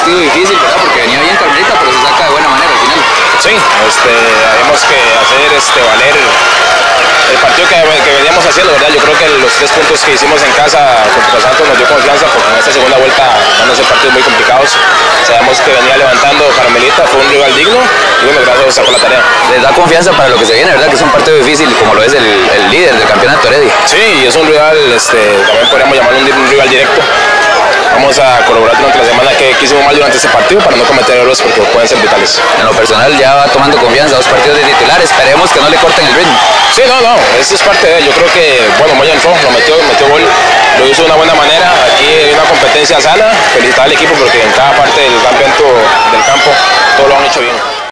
partido difícil, ¿verdad? Porque venía bien Carmelita, pero se saca de buena manera al final. Sí, habíamos que hacer valer el partido que veníamos haciendo, ¿verdad? Yo creo que los 3 puntos que hicimos en casa contra Santos nos dio confianza, porque en esta segunda vuelta van a ser partidos muy complicados. Sabemos que venía levantando Carmelita, fue un rival digno y bueno, gracias a Dios sacó la tarea. Les da confianza para lo que se viene, ¿verdad? Que es un partido difícil, como lo es el líder del campeonato, Heredia. Sí, es un rival, también podríamos llamarlo un rival directo. Vamos a corroborar durante la semana qué hicimos mal durante este partido para no cometer errores porque pueden ser vitales. En lo personal ya va tomando confianza, 2 partidos de titular, esperemos que no le corten el ritmo. Sí, no, eso es parte de él. Yo creo que, bueno, Moya entró, lo metió gol, lo hizo de una buena manera. Aquí hay una competencia sana, felicitar al equipo porque en cada parte del campo todo lo han hecho bien.